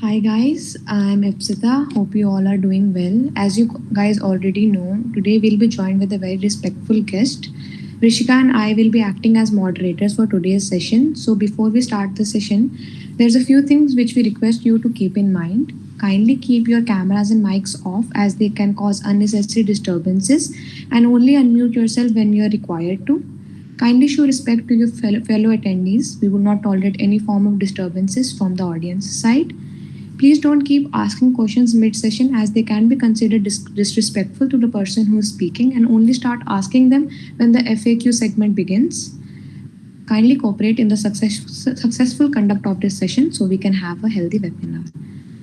Hi guys, I'm Ipsita. Hope you all are doing well. As you guys already know, today we'll be joined with a very respectful guest. Rishika and I will be acting as moderators for today's session. So before we start the session, there's a few things which we request you to keep in mind. Kindly keep your cameras and mics off as they can cause unnecessary disturbances and only unmute yourself when you're required to. Kindly show respect to your fellow attendees. We will not tolerate any form of disturbances from the audience side. Please don't keep asking questions mid session as they can be considered disrespectful to the person who is speaking, and only start asking them when the FAQ segment begins. Kindly cooperate in the successful conduct of this session so we can have a healthy webinar.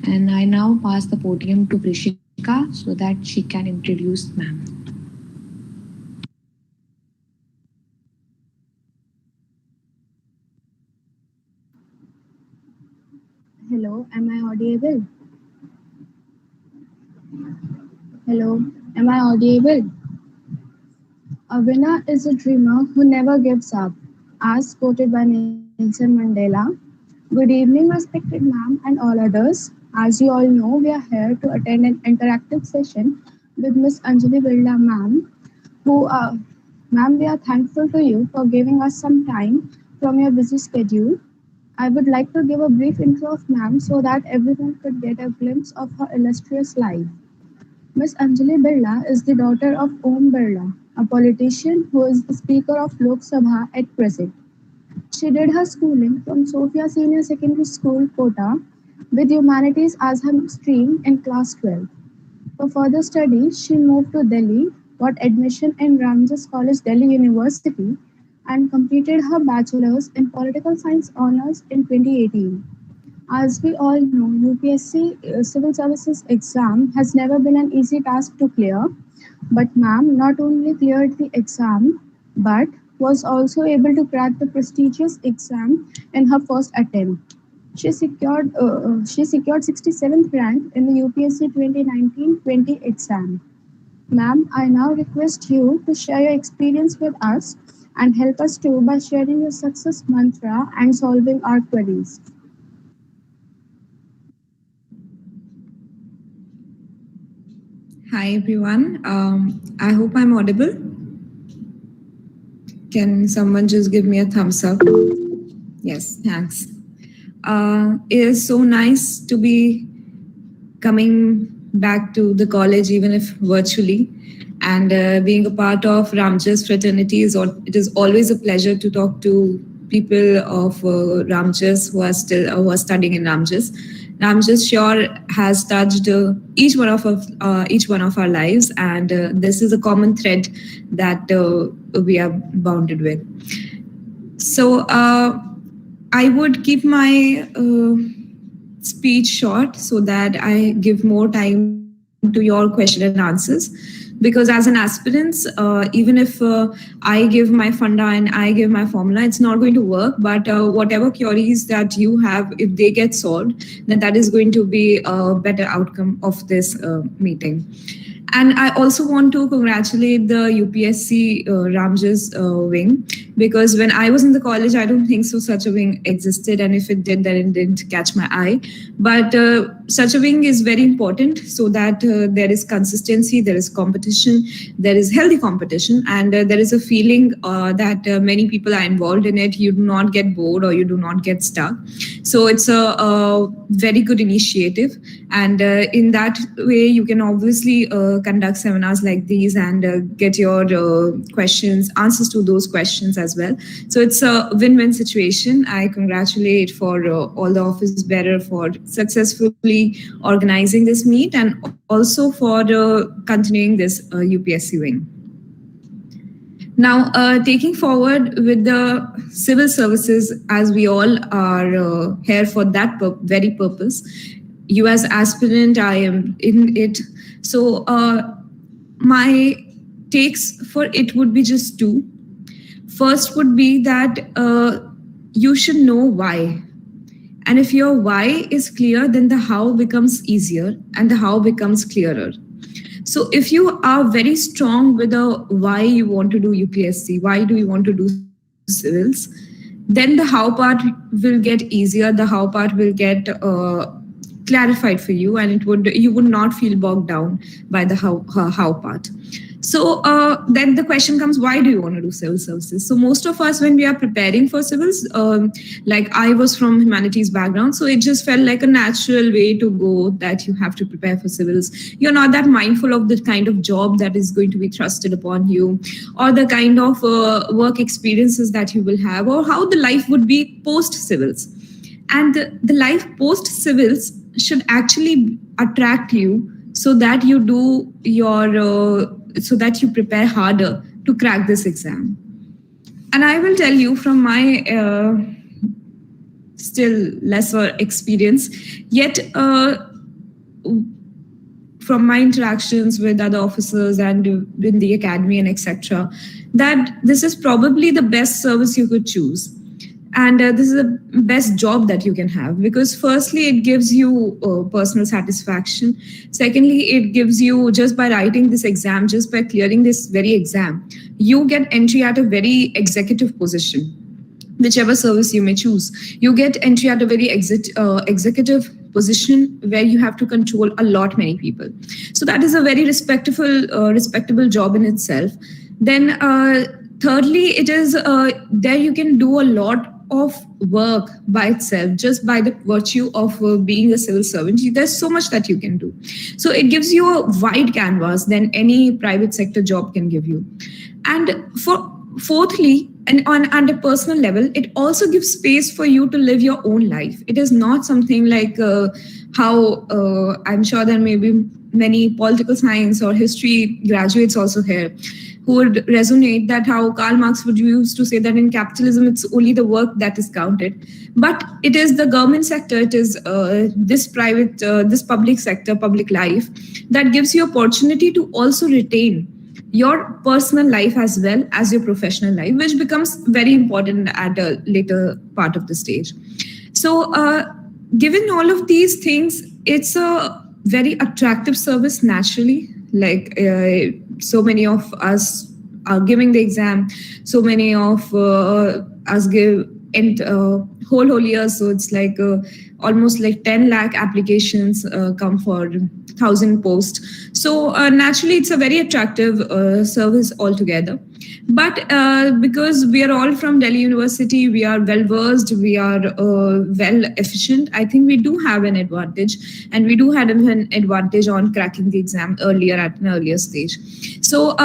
And I now pass the podium to Prishika so that she can introduce ma'am. Hello, am I audible? Hello, am I audible? A winner is a dreamer who never gives up, as quoted by Nelson Mandela. Good evening, respected ma'am and all others. As you all know, we are here to attend an interactive session with Miss Anjali Birla ma'am, ma'am, we are thankful to you for giving us some time from your busy schedule. I would like to give a brief intro of ma'am so that everyone could get a glimpse of her illustrious life. Miss Anjali Birla is the daughter of Om Birla, a politician who is the Speaker of Lok Sabha at present. She did her schooling from Sophia Senior Secondary School, Kota, with humanities as her stream in class 12. For further studies, she moved to Delhi, got admission in Ramjas College, Delhi University, and completed her bachelor's in political science honors in 2018. As we all know, UPSC Civil Services exam has never been an easy task to clear, but ma'am not only cleared the exam but was also able to crack the prestigious exam in her first attempt. She secured 67th rank in the UPSC 2019-20 exam. Ma'am, I now request you to share your experience with us and help us too by sharing your success mantra and solving our queries. Hi everyone. I hope I'm audible. Can someone just give me a thumbs up? Yes, thanks. It is so nice to be coming back to the college, even if virtually, and being a part of Ramjas fraternity it is always a pleasure to talk to people of Ramjas who are studying in Ramjas. Ramjas sure has touched each one of our lives, and this is a common thread that we are bounded with. So I would keep my speech short so that I give more time to your question and answers. Because as an aspirant, even if I give my funda and I give my formula, it's not going to work. But whatever queries that you have, if they get solved, then that is going to be a better outcome of this meeting. And I also want to congratulate the UPSC Ramjas wing, because when I was in the college, I don't think so such a wing existed, and if it did, then it didn't catch my eye. But such a wing is very important so that there is consistency, there is competition, there is healthy competition, and there is a feeling that many people are involved in it. You do not get bored or you do not get stuck. So it's a very good initiative, and in that way, you can obviously conduct seminars like these and get your answers to those questions as well. So it's a win-win situation. I congratulate for all the office bearer for successfully organizing this meet, and also for continuing this UPSC wing. Now, taking forward with the civil services, as we all are here for that very purpose. You as aspirant, I am in it. So my takes for it would be just two. First would be that you should know why. And if your why is clear, then the how becomes easier and the how becomes clearer. So if you are very strong with the why you want to do UPSC, why do you want to do civils, then the how part will get easier. The how part will get clarified for you, and you would not feel bogged down by the how part. So then the question comes, why do you want to do civil services? So most of us, when we are preparing for civils, like I was from humanities background, so it just felt like a natural way to go, that you have to prepare for civils. You're not that mindful of the kind of job that is going to be thrusted upon you, or the kind of work experiences that you will have, or how the life would be post civils. And the life post civils should actually attract you, so that you do your so that you prepare harder to crack this exam. And I will tell you from my still lesser experience, yet from my interactions with other officers and in the academy and etc., that this is probably the best service you could choose. And this is the best job that you can have, because firstly, it gives you personal satisfaction. Secondly, it gives you, just by writing this exam, just by clearing this very exam, you get entry at a very executive position, whichever service you may choose. You get entry at a very executive position where you have to control a lot many people. So that is a very respectable job in itself. Then thirdly, it is there you can do a lot of work by itself, just by the virtue of being a civil servant. There's so much that you can do. So it gives you a wide canvas than any private sector job can give you. And fourthly, and on a personal level, it also gives space for you to live your own life. It is not something like how I'm sure there may be many political science or history graduates also here who would resonate, that how Karl Marx would used to say that in capitalism, it's only the work that is counted. But it is the government sector, it is this public sector, public life, that gives you opportunity to also retain your personal life as well as your professional life, which becomes very important at a later part of the stage. So given all of these things, it's a very attractive service naturally. Like so many of us are giving the exam, so many of us give whole years, so it's like almost like 10 lakh applications come for 1,000 posts. So naturally it's a very attractive service altogether. But because we are all from Delhi University, we are well versed, we are well efficient, I think we do have an advantage, and we do have an advantage on cracking the exam earlier at an earlier stage. So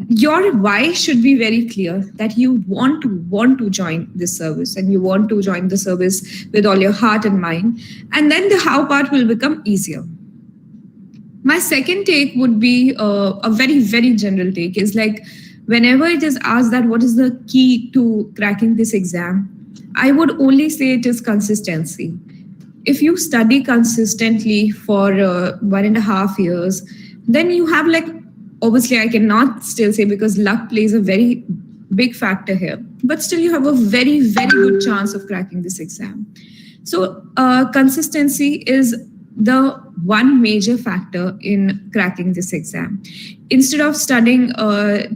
your why should be very clear, that you want to join this service, and you want to join the service with all your heart and mind, and then the how part will become easier. My second take would be a very, very general take, is like, whenever it is asked that what is the key to cracking this exam, I would only say it is consistency. If you study consistently for 1.5 years, then you have, like, obviously I cannot still say, because luck plays a very big factor here, but still you have a very, very good chance of cracking this exam. So consistency is the one major factor in cracking this exam. Instead of studying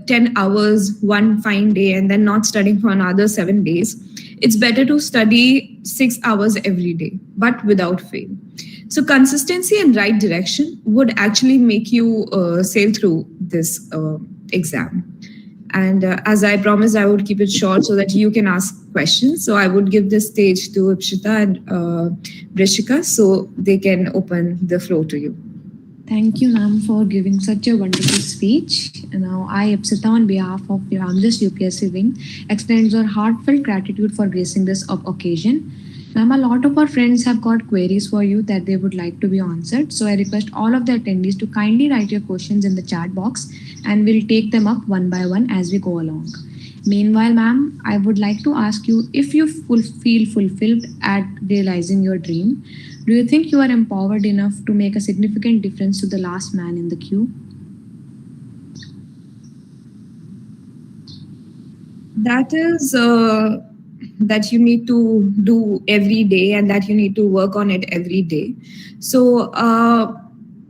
10 hours one fine day and then not studying for another 7 days, it's better to study 6 hours every day, but without fail. So consistency and right direction would actually make you sail through this exam. And as I promised, I would keep it short so that you can ask questions. So I would give the stage to Ipshita and Brishika so they can open the floor to you. Thank you, ma'am, for giving such a wonderful speech. Now, I, Ipsita, on behalf of the Ramdas UPSC wing, extends our heartfelt gratitude for gracing this occasion. Ma'am, a lot of our friends have got queries for you that they would like to be answered. So I request all of the attendees to kindly write your questions in the chat box, and we'll take them up one by one as we go along. Meanwhile, ma'am, I would like to ask you, if you feel fulfilled at realizing your dream, do you think you are empowered enough to make a significant difference to the last man in the queue? That is that you need to do every day, and that you need to work on it every day. So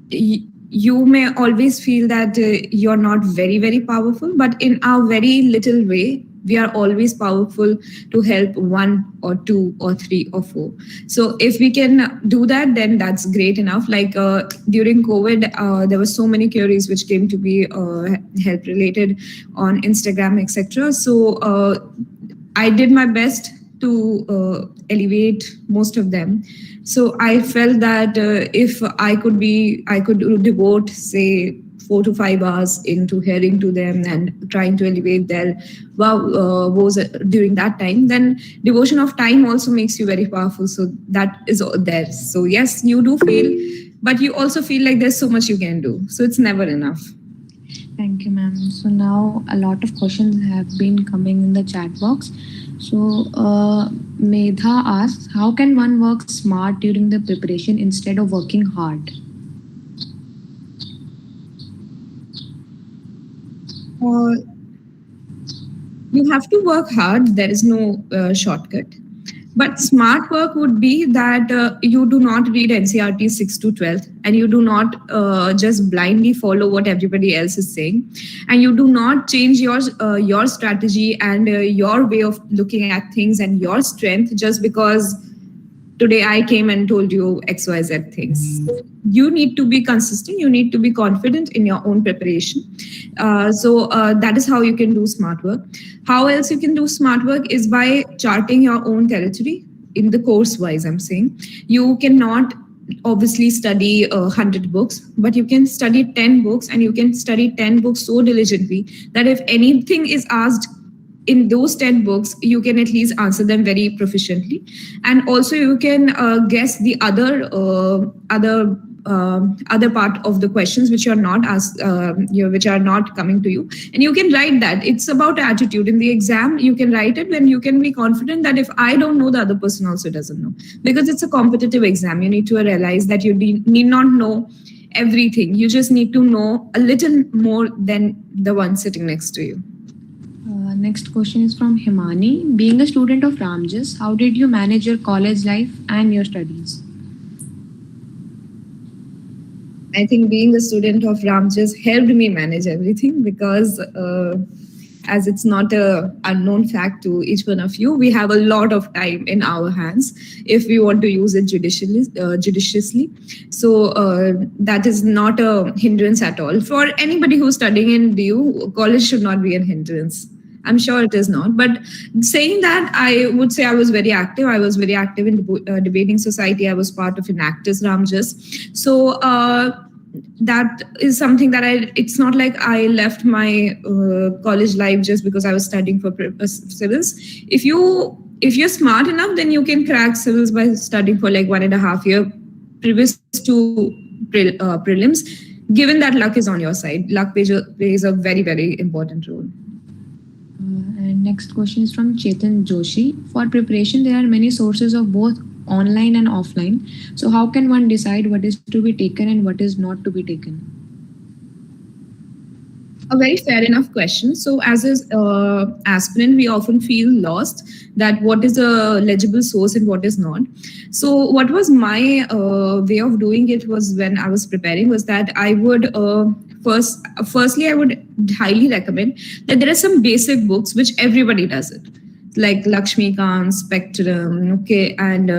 you may always feel that you're not very, very powerful, but in a very little way, we are always powerful to help one or two or three or four. So if we can do that, then that's great enough. Like during COVID, there were so many queries which came to be health related on Instagram, etc. So I did my best to elevate most of them. So I felt that if I could devote, say, 4 to 5 hours into hearing to them and trying to elevate their woes during that time, then devotion of time also makes you very powerful. So that is there. So yes, you do feel, but you also feel like there's so much you can do. So it's never enough. Thank you, ma'am. So now a lot of questions have been coming in the chat box. So Medha asks, how can one work smart during the preparation instead of working hard? You have to work hard. There is no shortcut. But smart work would be that you do not read NCERT 6 to 12th, and you do not just blindly follow what everybody else is saying, and you do not change your strategy and your way of looking at things and your strength just because today I came and told you XYZ things. You need to be consistent. You need to be confident in your own preparation. So that is how you can do smart work. How else you can do smart work is by charting your own territory in the course wise. I'm saying you cannot obviously study 100 books, but you can study 10 books, and you can study 10 books so diligently that if anything is asked in those 10 books, you can at least answer them very proficiently. And also you can guess the other part of the questions which are not asked, which are not coming to you, and you can write that. It's about attitude. In the exam, you can write it when you can be confident that if I don't know, the other person also doesn't know, because it's a competitive exam. You need to realize that you need not know everything. You just need to know a little more than the one sitting next to you. Next question is from Himani. Being a student of Ramjas, how did you manage your college life and your studies? I think being a student of Ramjas helped me manage everything because as it's not an unknown fact to each one of you, we have a lot of time in our hands if we want to use it judiciously. So that is not a hindrance at all. For anybody who's studying in DU, college should not be a hindrance. I'm sure it is not. But saying that, I would say I was very active. I was very active in debating society. I was part of Enactus Ramjas. So that is something that it's not like I left my college life just because I was studying for civils. If you're smart enough, then you can crack civils by studying for like 1.5 years previous to prelims, given that luck is on your side. Luck plays a very, very important role. And next question is from Chetan Joshi. For preparation, there are many sources of both online and offline. So how can one decide what is to be taken and what is not to be taken? A very fair enough question. So as an aspirant, we often feel lost that what is a legible source and what is not. So what was my way of doing it was, when I was preparing, was that I would firstly, I would highly recommend that there are some basic books which everybody does it, like Lakshmikant, Spectrum, okay, and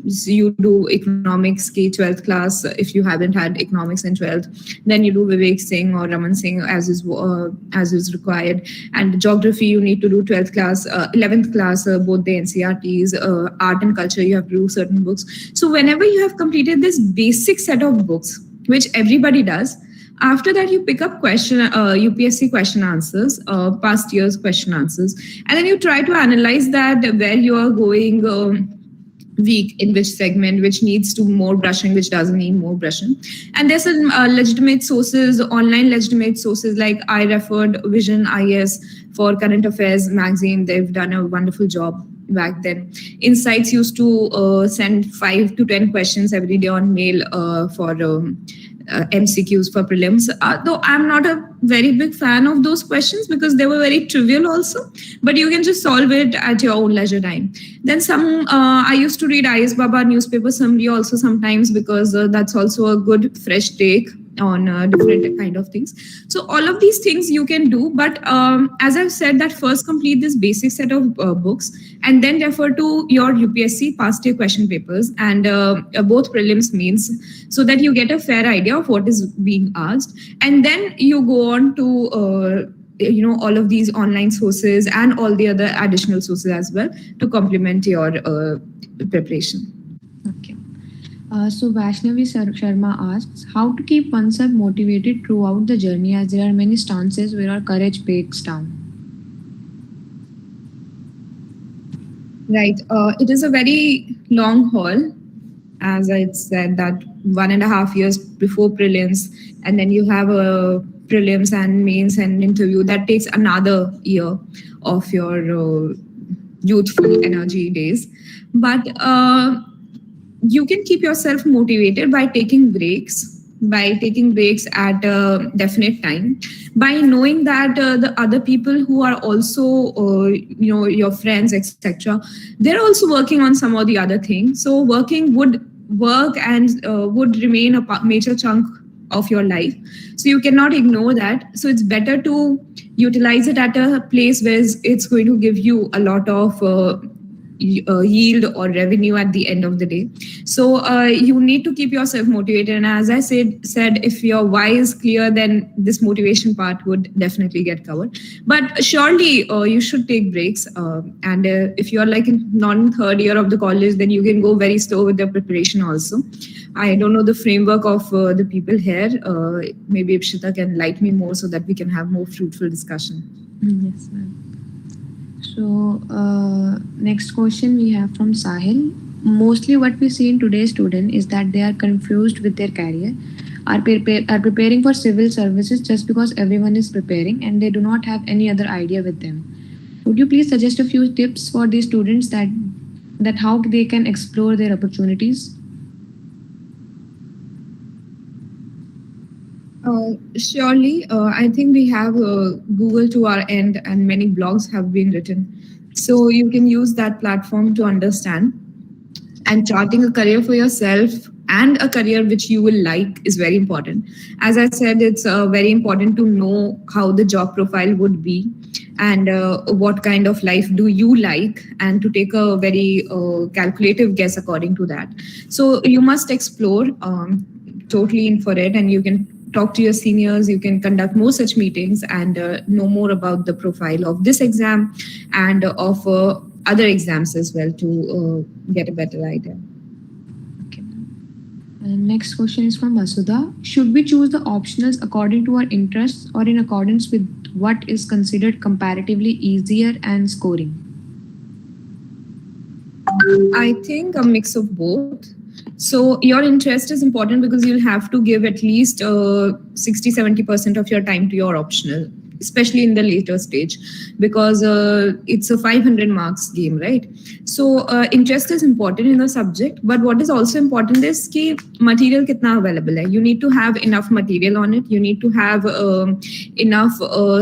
you do economics, 12th class. If you haven't had economics in 12th, then you do Vivek Singh or Raman Singh as is required. And geography, you need to do 12th class, 11th class, both the NCERTs. Art and culture, you have to do certain books. So whenever you have completed this basic set of books, which everybody does, after that, you pick up UPSC question answers, past year's question answers, and then you try to analyze that where you are going weak, in which segment, which needs to more brushing, which doesn't need more brushing. And there's some legitimate sources, online legitimate sources, like I referred Vision IS for Current Affairs magazine. They've done a wonderful job back then. Insights used to send 5 to 10 questions every day on mail for MCQs for prelims, though I'm not a very big fan of those questions because they were very trivial also, but you can just solve it at your own leisure time. Then I used to read IS Baba newspaper summary also sometimes, because that's also a good fresh take on different kind of things. So all of these things you can do, but as I've said, that first complete this basic set of books, and then refer to your UPSC past year question papers and both prelims mains, so that you get a fair idea of what is being asked, and then you go on to all of these online sources and all the other additional sources as well to complement your preparation. Okay. So Vaishnavi Sharma asks, how to keep oneself motivated throughout the journey, as there are many stances where our courage breaks down. Right. It is a very long haul, as I said, that 1.5 years before prelims, and then you have a prelims and mains and interview. That takes another year of your youthful energy days. But you can keep yourself motivated by taking breaks at a definite time, by knowing that the other people who are also your friends, etc., they're also working on some or the other thing. So work and would remain a major chunk of your life, so you cannot ignore that. So it's better to utilize it at a place where it's going to give you a lot of yield or revenue at the end of the day. So you need to keep yourself motivated, and as I said, if your why is clear, then this motivation part would definitely get covered. But surely you should take breaks, and if you're like not in third year of the college, then you can go very slow with the preparation also. I don't know the framework of the people here. Maybe Ipshita can light me more so that we can have more fruitful discussion. Yes, ma'am. So next question we have from Sahil. Mostly what we see in today's student is that they are confused with their career, are preparing for civil services just because everyone is preparing, and they do not have any other idea with them. Would you please suggest a few tips for these students that how they can explore their opportunities? Surely, I think we have Google to our end, and many blogs have been written. So you can use that platform to understand. And charting a career for yourself and a career which you will like is very important. As I said, it's very important to know how the job profile would be, and what kind of life do you like, and to take a very calculative guess according to that. So you must explore totally in for it, and you can talk to your seniors, you can conduct more such meetings, and know more about the profile of this exam and of other exams as well, to get a better idea. Okay. Next question is from Masuda. Should we choose the optionals according to our interests or in accordance with what is considered comparatively easier and scoring? I think a mix of both. So your interest is important because you'll have to give at least 60-70% of your time to your optional, especially in the later stage, because it's a 500 marks game, right? So interest is important in the subject, but what is also important is ki material kitna available hai. You need to have enough material on it. You need to have enough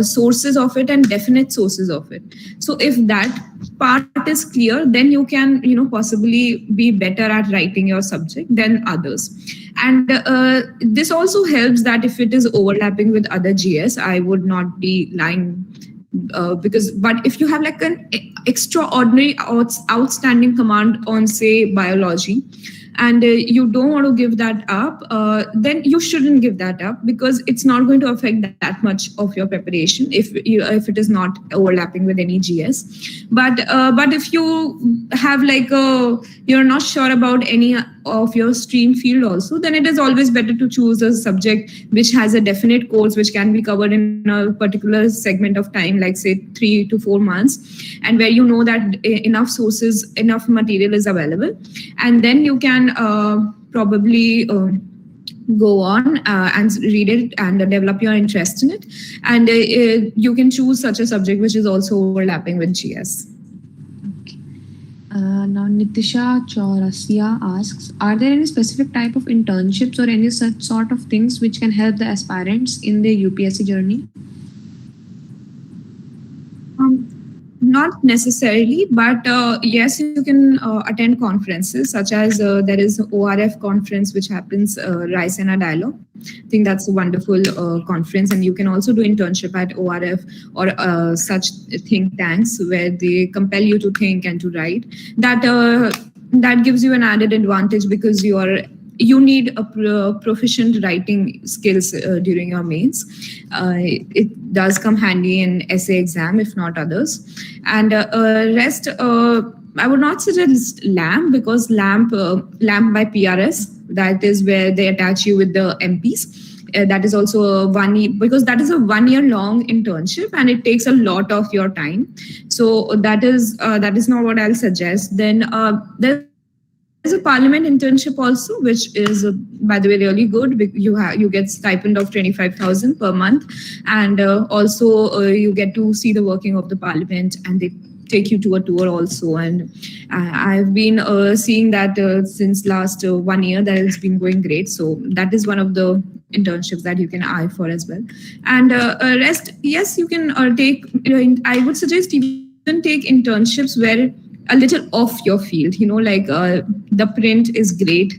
sources of it and definite sources of it. So if that part is clear, then you can possibly be better at writing your subject than others. And this also helps that if it is overlapping with other GS, I would not be lying, but if you have like an extraordinary outstanding command on, say, biology, and you don't want to give that up, then you shouldn't give that up, because it's not going to affect that much of your preparation if it is not overlapping with any GS. But if you have like you're not sure about any of your stream field also, then it is always better to choose a subject which has a definite course which can be covered in a particular segment of time, like say 3 to 4 months, and where you know that enough sources, enough material is available, and then you can probably go on and read it and develop your interest in it, and you can choose such a subject which is also overlapping with GS. Okay. Now Nitisha Chaurasia asks, are there any specific type of internships or any such sort of things which can help the aspirants in their UPSC journey? Not necessarily, but yes, you can attend conferences such as there is ORF conference which happens Raisena Dialogue. I think that's a wonderful conference, and you can also do internship at ORF or such think tanks where they compel you to think and to write. That gives you an added advantage because you need a proficient writing skills during your mains. It does come handy in essay exam, if not others. And rest, I would not suggest LAMP because LAMP by PRS, that is where they attach you with the MPs. That is also a 1 year, because that is a 1 year long internship and it takes a lot of your time. So that is not what I'll suggest. Then there's a parliament internship also, which is, by the way, really good. You get stipend of 25,000 per month, and also you get to see the working of the parliament, and they take you to a tour also. And I've been seeing that since last 1 year, that has been going great. So that is one of the internships that you can eye for as well. And rest, yes, you can take. I would suggest even take internships where a little off your field, like the print is great.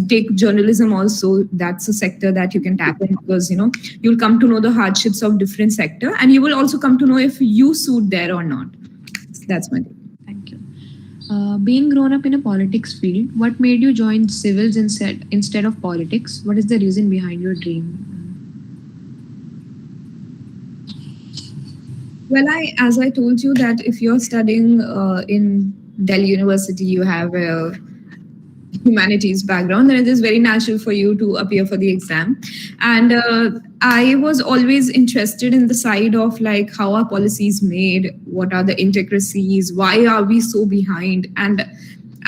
Take journalism also. That's a sector that you can tap in because, you'll come to know the hardships of different sector, and you will also come to know if you suit there or not. That's my thing. Thank you. Being grown up in a politics field, what made you join civils instead of politics? What is the reason behind your dream? Well, as I told you that if you're studying in Delhi University, you have a humanities background, then it is very natural for you to appear for the exam. And I was always interested in the side of like how are policies made, what are the intricacies, why are we so behind? And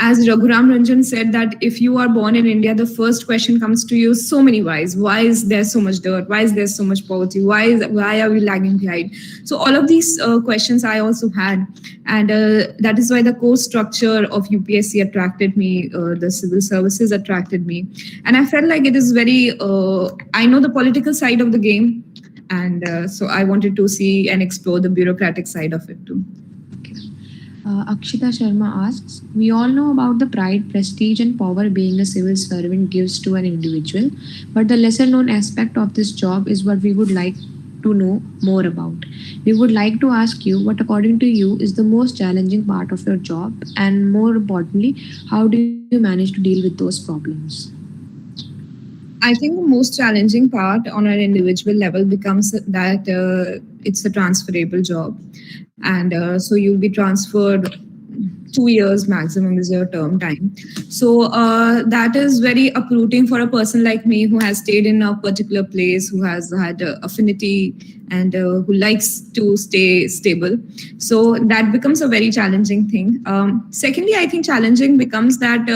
as Raghuram Ranjan said, that if you are born in India, the first question comes to you, so many whys. Why is there so much dirt? Why is there so much poverty? Why are we lagging behind? So all of these questions I also had. And that is why the course structure of UPSC attracted me, the civil services attracted me. And I felt like it is very, I know the political side of the game. And so I wanted to see and explore the bureaucratic side of it too. Akshita Sharma asks, we all know about the pride, prestige and power being a civil servant gives to an individual, but the lesser known aspect of this job is what we would like to know more about. We would like to ask you what according to you is the most challenging part of your job, and more importantly, how do you manage to deal with those problems? I think the most challenging part on an individual level becomes that it's a transferable job. And so you'll be transferred 2 years maximum is your term time. So that is very uprooting for a person like me who has stayed in a particular place, who has had affinity and who likes to stay stable. So that becomes a very challenging thing. Secondly, I think challenging becomes that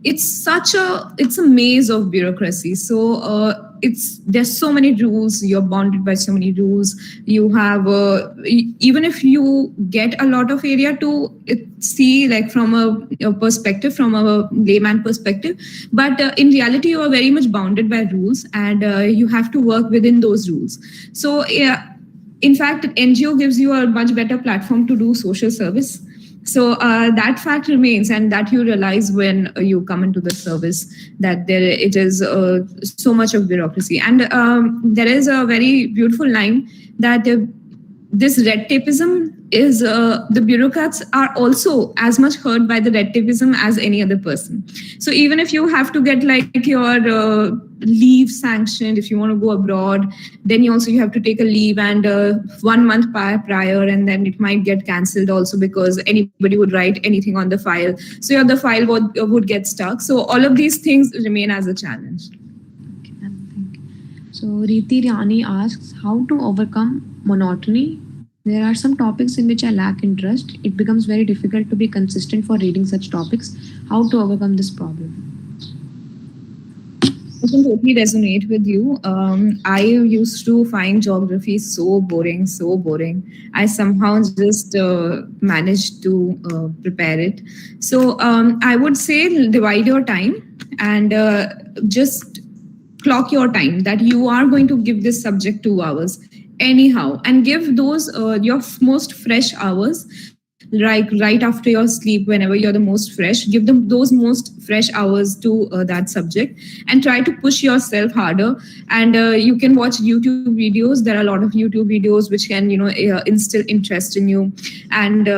it's a maze of bureaucracy. So there's so many rules, you're bounded by so many rules. You have even if you get a lot of area to see, like from a perspective, from a layman perspective, but in reality you are very much bounded by rules, and you have to work within those rules. So in fact, NGO gives you a much better platform to do social service. So that fact remains, and that you realize when you come into the service, that it is so much of bureaucracy. And there is a very beautiful line that this red tapeism is the bureaucrats are also as much hurt by the red tapeism as any other person. So even if you have to get like your leave sanctioned, if you want to go abroad, then you have to take a leave, and 1 month prior, and then it might get cancelled also because anybody would write anything on the file. So the file would get stuck. So all of these things remain as a challenge. Okay, thank you. So Riti Rani asks, how to overcome monotony? There are some topics in which I lack interest. It becomes very difficult to be consistent for reading such topics. How to overcome this problem? I can totally resonate with you. I used to find geography so boring. I somehow just managed to prepare it. So I would say divide your time and just clock your time that you are going to give this subject 2 hours. anyhow, and give those your most fresh hours, like right after your sleep, whenever you're the most fresh, give them those most fresh hours to that subject, and try to push yourself harder. And you can watch YouTube videos. There are a lot of YouTube videos which can, instill interest in you, and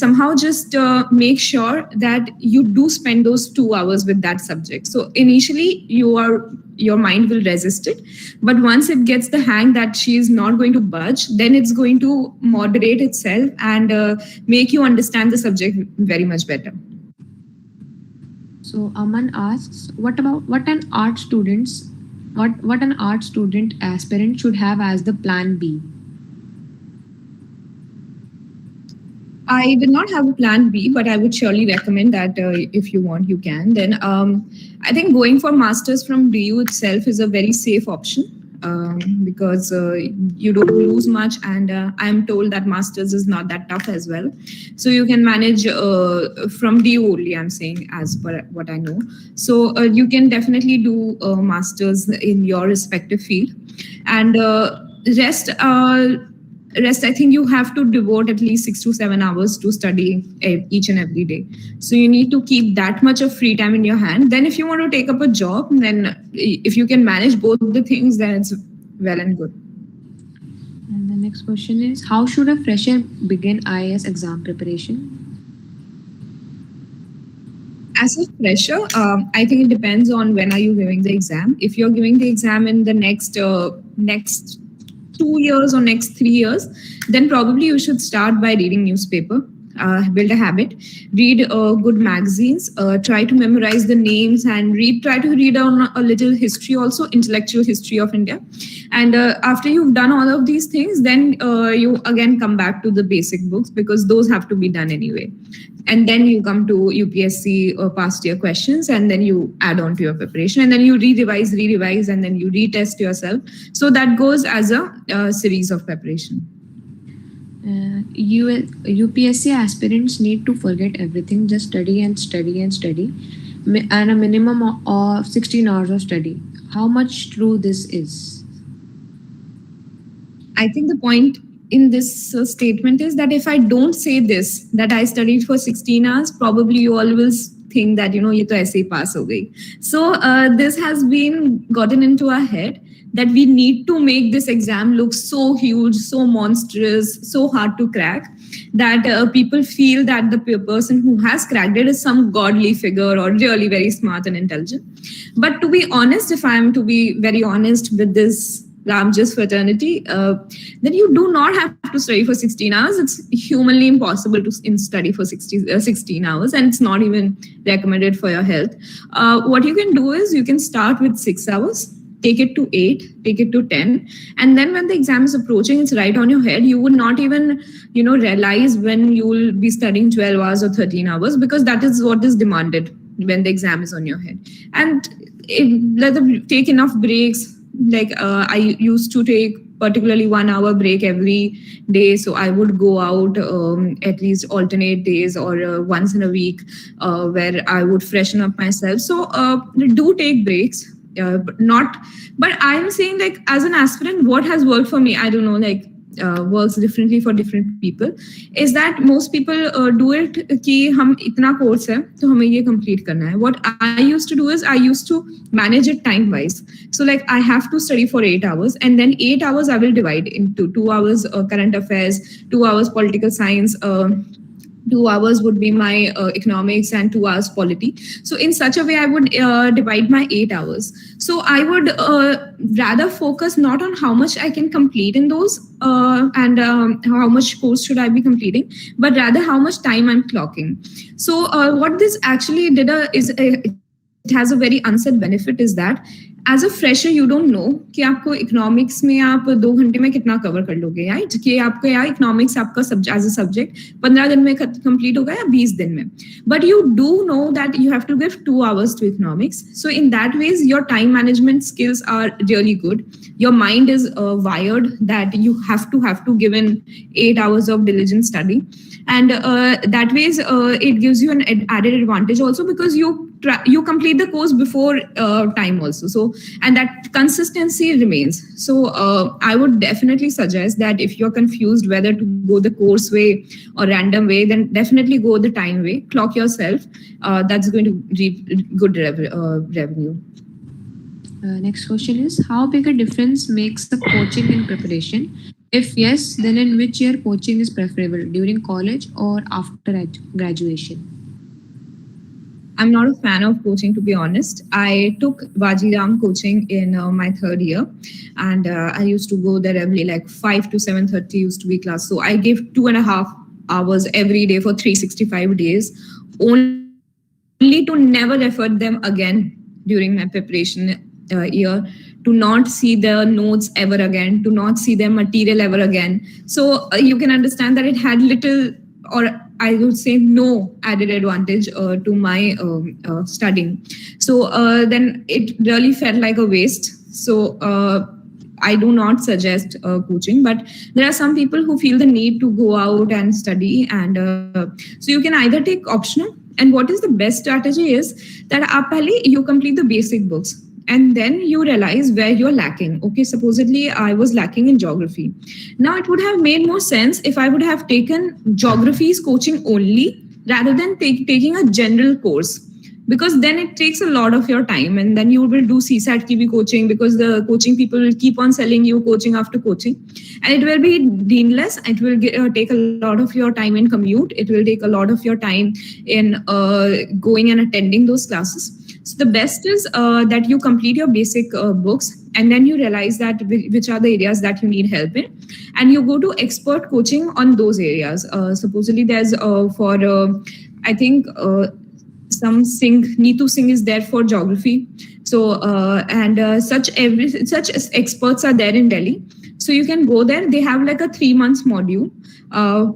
somehow just make sure that you do spend those 2 hours with that subject. So initially your mind will resist it, but once it gets the hang that she is not going to budge, then it's going to moderate itself and make you understand the subject very much better. So Aman asks, what an art student aspirant should have as the plan B? I did not have a plan B, but I would surely recommend that if you want, you can. Then I think going for masters from DU itself is a very safe option, because you don't lose much, and I'm told that masters is not that tough as well. So you can manage from DU only, I'm saying, as per what I know. So you can definitely do masters in your respective field, and rest, I think you have to devote at least 6 to 7 hours to study each and every day. So you need to keep that much of free time in your hand. Then if you want to take up a job, then if you can manage both the things, then it's well and good. And the next question is, how should a fresher begin IAS exam preparation? As a fresher, I think it depends on when are you giving the exam. If you're giving the exam in the next 2 years or next 3 years, then probably you should start by reading newspaper, build a habit, read good magazines, try to memorize the names, and try to read on a little history also, intellectual history of India. And after you've done all of these things, then you again come back to the basic books, because those have to be done anyway. And then you come to UPSC or past year questions, and then you add on to your preparation, and then you revise, and then you retest yourself. So that goes as a series of preparation. UPSC aspirants need to forget everything, just study and study and study, and a minimum of 16 hours of study. How much true this is? I think the point in this statement is that if I don't say this, that I studied for 16 hours, probably you all will think that, ye to aise hi pass ho gayi. So this has been gotten into our head that we need to make this exam look so huge, so monstrous, so hard to crack, that people feel that the person who has cracked it is some godly figure or really very smart and intelligent. But to be honest, if I am to be very honest with this Ramjas fraternity, then you do not have to study for 16 hours. It's humanly impossible to study for 16 hours, and it's not even recommended for your health. What you can do is you can start with 6 hours, take it to 8, take it to 10, and then when the exam is approaching, it's right on your head. You would not even, realize when you will be studying 12 hours or 13 hours, because that is what is demanded when the exam is on your head. And let them take enough breaks. Like I used to take particularly 1 hour break every day. So I would go out at least alternate days or once in a week where I would freshen up myself. So do take breaks, but I'm saying, like, as an aspirant, what has worked for me, I don't know, like works differently for different people, is that most people do it कि हम इतना course है तो हमें ये complete करना है. What I used to do is I used to manage it time wise. So like I have to study for 8 hours, and then 8 hours I will divide into 2 hours current affairs, 2 hours political science, 2 hours would be my economics, and 2 hours polity. So in such a way, I would divide my 8 hours. So I would rather focus not on how much I can complete in those and how much course should I be completing, but rather how much time I'm clocking. So what this actually did it has a very unsaid benefit, is that as a fresher you don't know कि आपको economics में आप 2 घंटे में कितना cover कर लोगे, right? कि आपको यार economics आपका as a subject 15 दिन में complete होगा या 20 दिन में. But you do know that you have to give 2 hours to economics. So in that ways, your time management skills are really good. Your mind is wired that you have to give in 8 hours of diligent study. And that ways, it gives you an added advantage also, because you you complete the course before time also. So, and that consistency remains. So I would definitely suggest that if you're confused whether to go the course way or random way, then definitely go the time way. Clock yourself. That's going to reap good revenue. Next question is, how big a difference makes the coaching in preparation? If yes, then in which year coaching is preferable, during college or after graduation? I'm not a fan of coaching, to be honest. I took Vajiram coaching in my third year, and I used to go there every like 5 to 7:30 used to be class. So I gave 2.5 hours every day for 365 days, only to never refer them again during my preparation year, to not see the notes ever again, to not see their material ever again. So you can understand that it had little, or I would say no added advantage to my studying. So then it really felt like a waste. So I do not suggest coaching, but there are some people who feel the need to go out and study. And so you can either take optional. And what is the best strategy is that you complete the basic books. And then you realize where you're lacking. Okay, supposedly I was lacking in geography. Now it would have made more sense if I would have taken geography's coaching only rather than taking a general course, because then it takes a lot of your time, and then you will do CSAT TV coaching, because the coaching people will keep on selling you coaching after coaching, and it will be meaningless. It will take a lot of your time in commute. It will take a lot of your time in going and attending those classes. So the best is that you complete your basic books, and then you realize that which are the areas that you need help in, and you go to expert coaching on those areas. Supposedly there's I think Neetu Singh is there for geography. So such experts are there in Delhi. So you can go there. They have like a 3 months module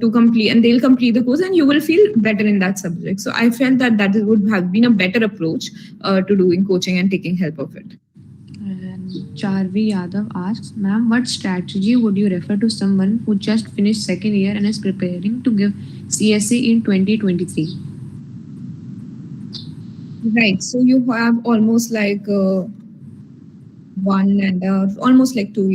to complete, and they'll complete the course, and you will feel better in that subject. So I felt that would have been a better approach to doing coaching and taking help of it. And Charvi Yadav asks, ma'am, what strategy would you refer to someone who just finished second year and is preparing to give CSE in 2023? Right. So you have almost like almost like 2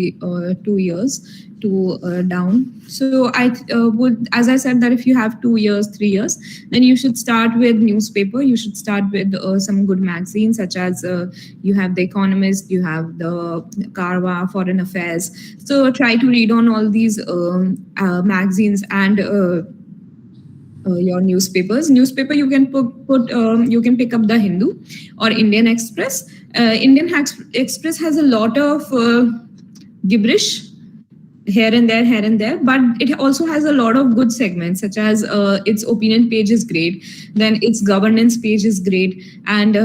years to down. So I would, as I said, that if you have 2 years, 3 years, then you should start with newspaper. You should start with some good magazines, such as you have The Economist, you have the Karwa, Foreign Affairs. So try to read on all these magazines and your newspapers. Newspaper you can you can pick up the Hindu or Indian Express. Indian Express has a lot of gibberish here and there, but it also has a lot of good segments, such as its opinion page is great, then its governance page is great, and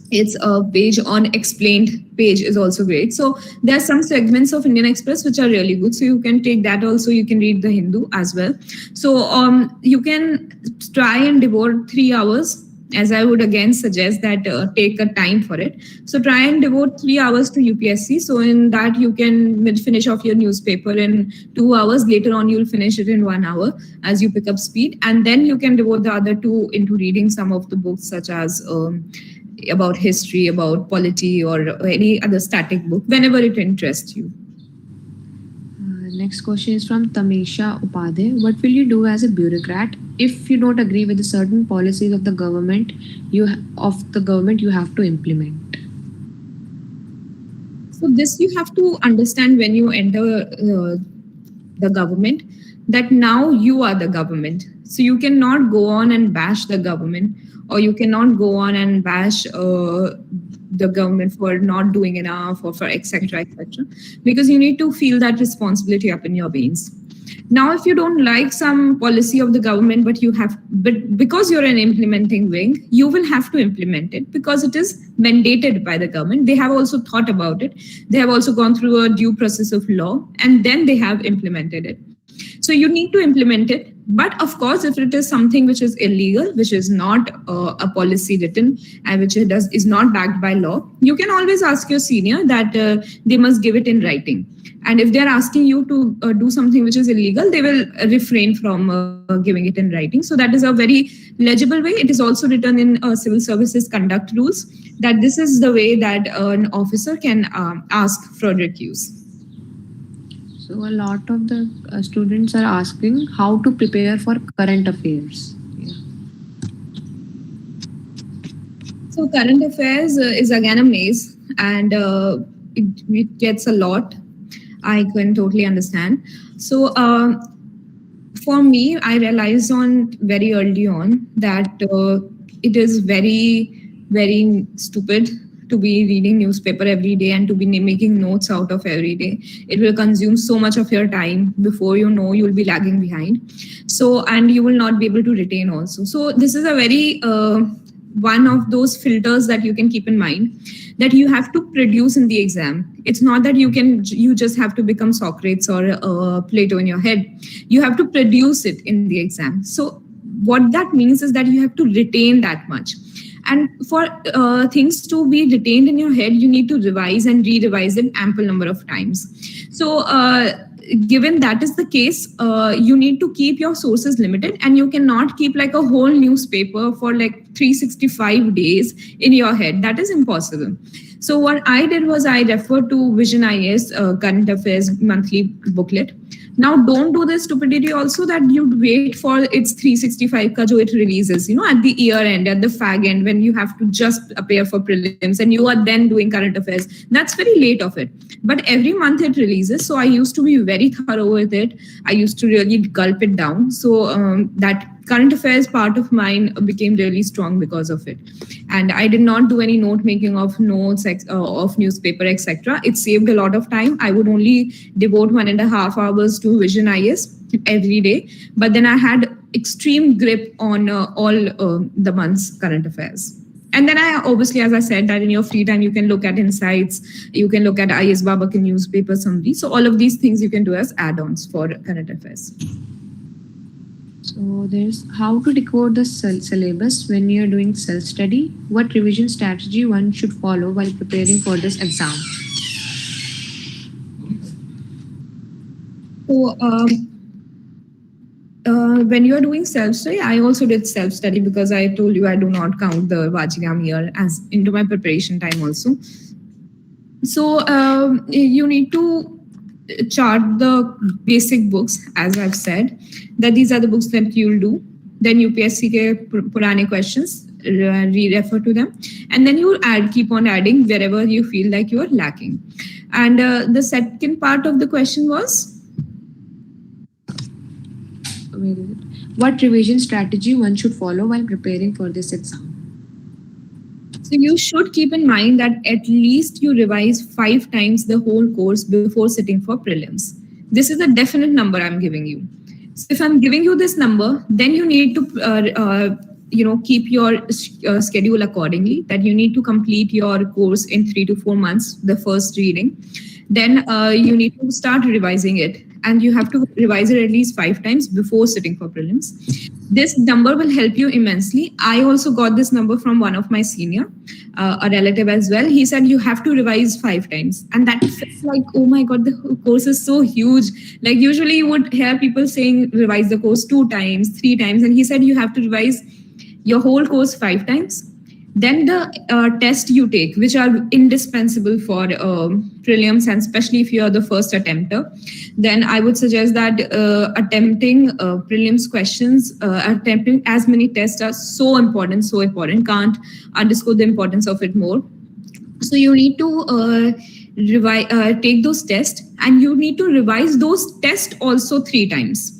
its page on explained page is also great. So there are some segments of Indian Express which are really good. So you can take that also. You can read the Hindu as well. So you can try and devote 3 hours, as I would again suggest that take a time for it. So try and devote 3 hours to UPSC. So in that you can finish off your newspaper in 2 hours. Later on you'll finish it in 1 hour as you pick up speed. And then you can devote the other 2 into reading some of the books, such as about history, about polity, or any other static book, whenever it interests you. Next question is from Tamisha Upadhyay. What will you do as a bureaucrat if you don't agree with the certain policies of the government you have to implement? So this you have to understand when you enter the government, that now you are the government. So you cannot go on and bash the government, or you cannot go on and bash the government for not doing enough, or for etc., because you need to feel that responsibility up in your veins. Now, if you don't like some policy of the government, but because you're an implementing wing, you will have to implement it, because it is mandated by the government. They have also thought about it. They have also gone through a due process of law, and then they have implemented it. So you need to implement it. But of course, if it is something which is illegal, which is not a policy written, and which is not backed by law, you can always ask your senior that they must give it in writing. And if they're asking you to do something which is illegal, they will refrain from giving it in writing. So that is a very legible way. It is also written in civil services conduct rules that this is the way that an officer can ask for recuse. So a lot of the students are asking how to prepare for current affairs. So current affairs is again a maze, and it gets a lot. I can totally understand. So for me, I realized on very early on that it is very stupid to be reading newspaper every day and to be making notes out of every day. It will consume so much of your time. Before you know, you'll be lagging behind. So, and you will not be able to retain also. So this is a very one of those filters that you can keep in mind, that you have to produce in the exam. It's not that you just have to become Socrates or Plato in your head. You have to produce it in the exam. So what that means is that you have to retain that much. And for things to be retained in your head, you need to revise and re-revise it ample number of times. So given that is the case, you need to keep your sources limited, and you cannot keep like a whole newspaper for like 365 days in your head. That is impossible. So what I did was I referred to Vision IAS current affairs monthly booklet. Now don't do the stupidity also that you'd wait for its 365 ka jo it releases, at the year end, at the fag end, when you have to just appear for prelims and you are then doing current affairs. That's very late of it. But every month it releases. So I used to be very thorough with it. I used to really gulp it down. So that current affairs part of mine became really strong because of it. And I did not do any note making of notes, of newspaper, etc. It saved a lot of time. I would only devote 1.5 hours to Vision IS every day. But then I had extreme grip on all the month's current affairs. And then I obviously, as I said, that in your free time, you can look at insights, you can look at IS Babakan newspaper summary. So all of these things you can do as add-ons for current affairs. So there's how to decode the syllabus when you're doing self-study. What revision strategy one should follow while preparing for this exam? So when you are doing self-study, I also did self-study because I told you I do not count the Vajigam year as into my preparation time also. So you need to chart the basic books, as I've said, that these are the books that you'll do. Then UPSC ke purane questions, re-refer to them. And then you keep on adding wherever you feel like you are lacking. And the second part of the question was? What revision strategy one should follow while preparing for this exam? So you should keep in mind that at least you revise 5 times the whole course before sitting for prelims. This is a definite number I'm giving you. So if I'm giving you this number, then you need to keep your schedule accordingly, that you need to complete your course in 3 to 4 months, the first reading. Then you need to start revising it, and you have to revise it at least 5 times before sitting for prelims. This number will help you immensely. I also got this number from one of my senior, a relative as well. He said you have to revise 5 times. And that felt like, oh my God, the course is so huge. Like usually you would hear people saying revise the course 2 times, 3 times. And he said you have to revise your whole course 5 times. Then the test you take, which are indispensable for prelims, and especially if you are the first attempter, then I would suggest that attempting prelims questions, attempting as many tests are so important, can't underscore the importance of it more. So you need to take those tests, and you need to revise those tests also 3 times.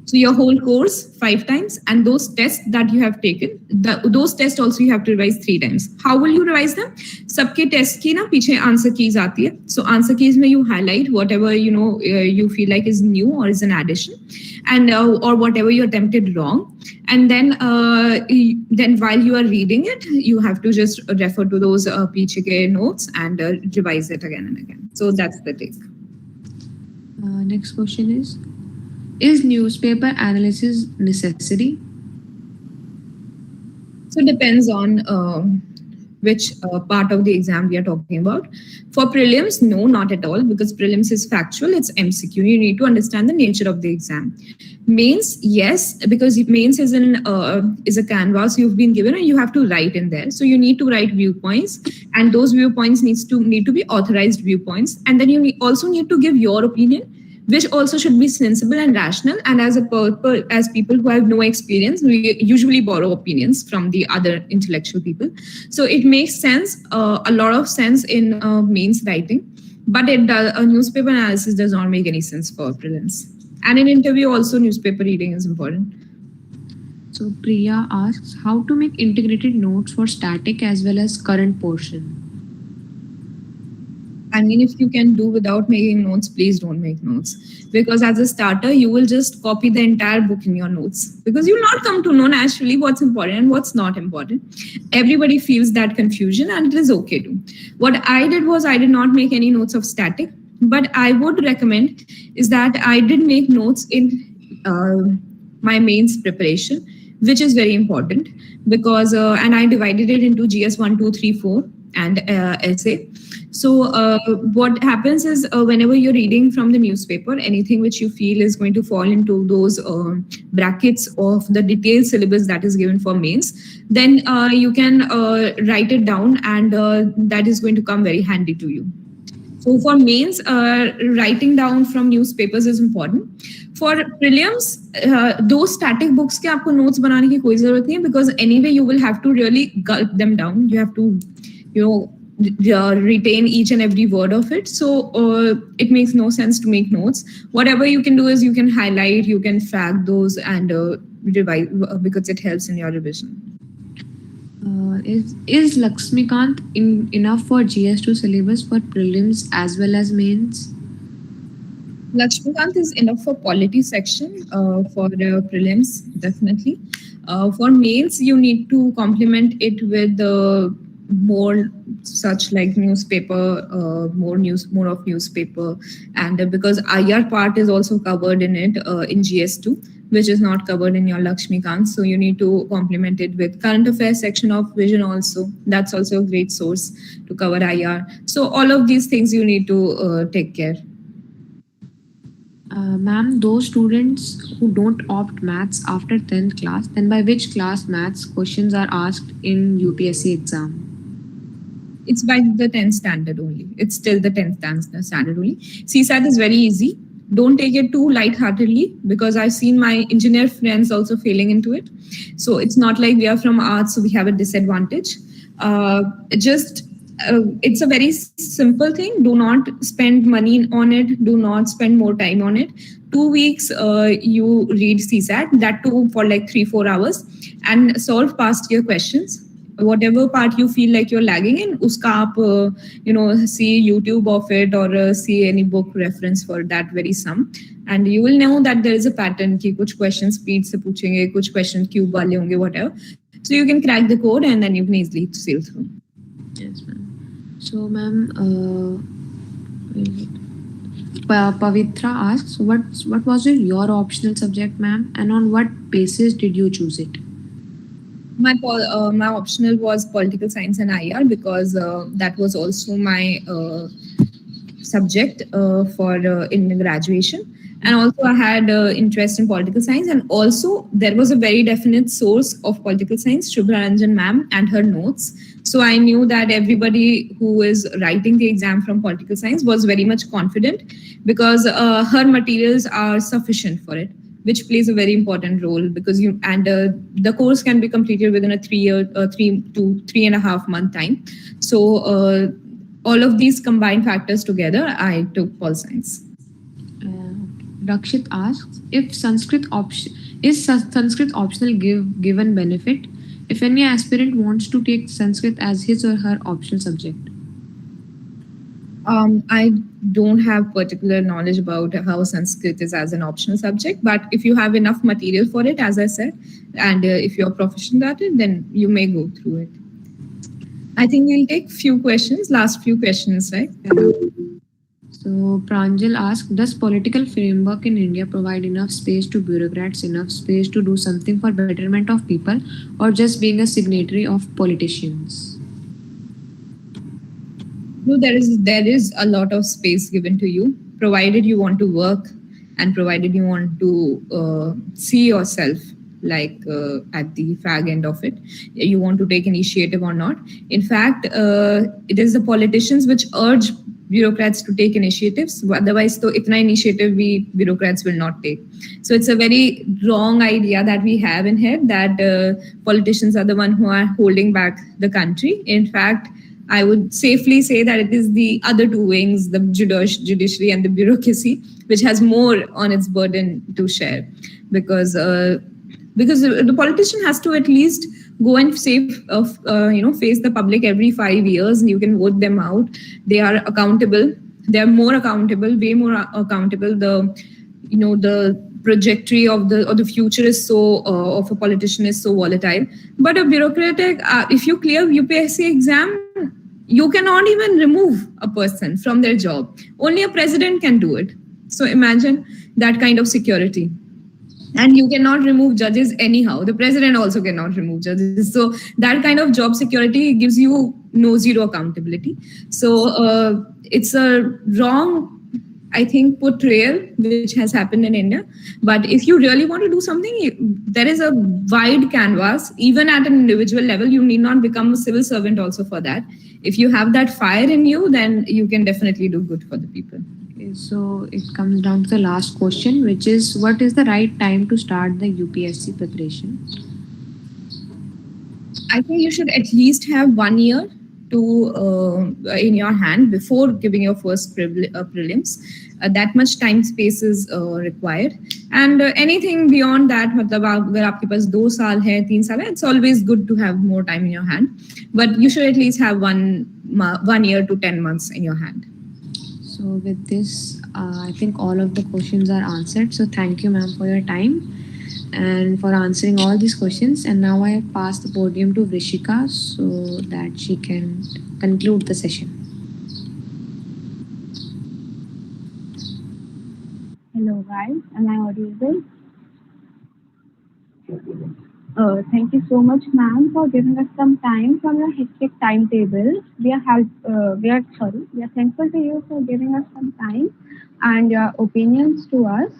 So your whole course 5 times, and those tests that you have taken, those tests also you have to revise 3 times. How will you revise them? Sabke test ki na piche answer keys aati hai. So answer keys mein you highlight whatever you feel like is new or is an addition, and or whatever you attempted wrong. And then while you are reading it, you have to just refer to those piche ke notes and revise it again and again. So that's the take. Next question is newspaper analysis necessary? So it depends on which part of the exam we are talking about. For prelims, no, not at all, because prelims is factual, it's MCQ. You need to understand the nature of the exam. Mains, yes, because mains is a canvas you've been given and you have to write in there. So you need to write viewpoints, and those viewpoints need to be authorized viewpoints, and then you also need to give your opinion, which also should be sensible and rational. And as people who have no experience, we usually borrow opinions from the other intellectual people. So it makes sense, a lot of sense in mains writing, but a newspaper analysis does not make any sense for prelims. And in interview also, newspaper reading is important. So Priya asks how to make integrated notes for static as well as current portion. I mean, if you can do without making notes, please don't make notes. Because as a starter, you will just copy the entire book in your notes. Because you'll not come to know naturally what's important and what's not important. Everybody feels that confusion, and it is okay to. What I did was I did not make any notes of static. But I would recommend is that I did make notes in my mains preparation, which is very important because, and I divided it into GS 1, 2, 3, 4 and essay. So what happens is whenever you're reading from the newspaper, anything which you feel is going to fall into those brackets of the detailed syllabus that is given for mains, then you can write it down, and that is going to come very handy to you. So for mains, writing down from newspapers is important. For prelims, those static books के आपको notes बनाने की कोई ज़रूरत नहीं है, because anyway you will have to really gulp them down. You have to, retain each and every word of it. So it makes no sense to make notes. Whatever you can do is you can highlight, you can flag those and revise, because it helps in your revision. Is Lakshmikant enough for GS2 syllabus for prelims as well as mains? Lakshmikant is enough for polity section, for prelims, definitely. For mains, you need to complement it with more such like newspaper, more of newspaper, and because IR part is also covered in it in GS2, which is not covered in your Lakshmikant. So you need to complement it with current affairs section of vision also. That's also a great source to cover IR. So all of these things you need to take care. Ma'am, those students who don't opt maths after 10th class, then by which class maths questions are asked in UPSC exam? It's by the 10th standard only. It's still the 10th standard only. CSAT is very easy. Don't take it too lightheartedly, because I've seen my engineer friends also failing into it. So it's not like we are from arts, so we have a disadvantage. It's a very simple thing. Do not spend money on it. Do not spend more time on it. 2 weeks, you read CSAT, that too for like 3-4 hours, and solve past year questions. Whatever part you feel like you're lagging in, uska aap, see YouTube of it, or see any book reference for that very sum, and you will know that there is a pattern ki kuch questions speed se puchenge, kuch questions cube wale honge, whatever. So you can crack the code and then you can easily sail through. Yes, ma'am. So, ma'am, Pavitra asks, what was your optional subject, ma'am, and on what basis did you choose it? My optional was political science and IR, because that was also my subject in graduation. And also I had interest in political science, and also there was a very definite source of political science, Shubhra Ranjan ma'am and her notes. So I knew that everybody who is writing the exam from political science was very much confident, because her materials are sufficient for it, which plays a very important role, because the course can be completed within a 3 to 3.5 month time. So all of these combined factors together, I took pol science. Rakshit asks, if Sanskrit optional given benefit if any aspirant wants to take Sanskrit as his or her optional subject? I don't have particular knowledge about how Sanskrit is as an optional subject, but if you have enough material for it, as I said, and if you're proficient at it, then you may go through it. I think we'll take last few questions, right? Yeah. So Pranjal asks, does political framework in India provide enough space to bureaucrats, enough space to do something for betterment of people, or just being a signatory of politicians? No, there is a lot of space given to you, provided you want to work and provided you want to see yourself like at the fag end of it. You want to take initiative or not. In fact, it is the politicians which urge bureaucrats to take initiatives. Otherwise, so itna initiative we bureaucrats will not take. So it's a very wrong idea that we have in head that politicians are the one who are holding back the country. In fact, I would safely say that it is the other two wings, the judiciary and the bureaucracy, which has more on its burden to share, because the politician has to at least go and face the public every 5 years, and you can vote them out. They are accountable. They are more accountable, way more accountable. The trajectory of the future is so of a politician is so volatile. But a bureaucratic, if you clear UPSC exam, you cannot even remove a person from their job. Only a president can do it. So imagine that kind of security. And you cannot remove judges anyhow. The president also cannot remove judges. So that kind of job security gives you zero accountability. So it's a wrong, I think, portrayal which has happened in India. But if you really want to do something, there is a wide canvas. Even at an individual level, you need not become a civil servant also for that. If you have that fire in you, then you can definitely do good for the people. Okay, so it comes down to the last question, which is, what is the right time to start the UPSC preparation? I think you should at least have 1 year to in your hand before giving your first prelims. That much time space is required, and anything beyond that, मतलब अगर आपके पास 2 साल है, 3 साल है, it's always good to have more time in your hand. But you should at least have 1 year to 10 months in your hand. So with this, I think all of the questions are answered. So thank you, ma'am, for your time and for answering all these questions. And now I pass the podium to Vrishika so that she can conclude the session. Hello guys, am I audible? Thank you so much, ma'am, for giving us some time from your hectic timetable. We are thankful to you for giving us some time and your opinions to us.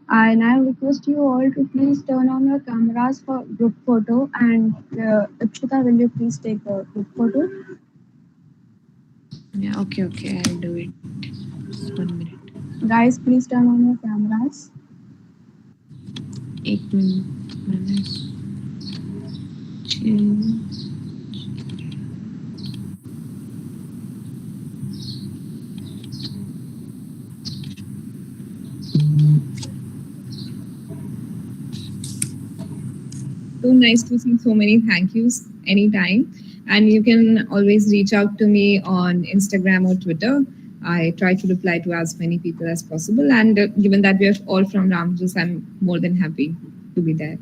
And I request you all to please turn on your cameras for group photo. And Ipshita, will you please take the group photo? Yeah, okay, I'll do it. Just 1 minute. Guys, please turn on your cameras. 8 minutes. So nice to see so many thank yous anytime. And you can always reach out to me on Instagram or Twitter. I try to reply to as many people as possible. And given that we are all from Ramjas, I'm more than happy to be there.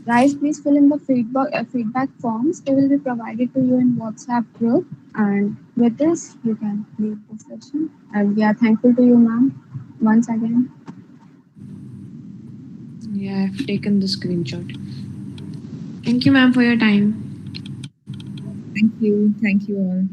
Guys, please fill in the feedback forms. They will be provided to you in WhatsApp group. And with this, you can leave the session. And we are thankful to you, ma'am, once again. Yeah, I've taken the screenshot. Thank you, ma'am, for your time. Thank you all.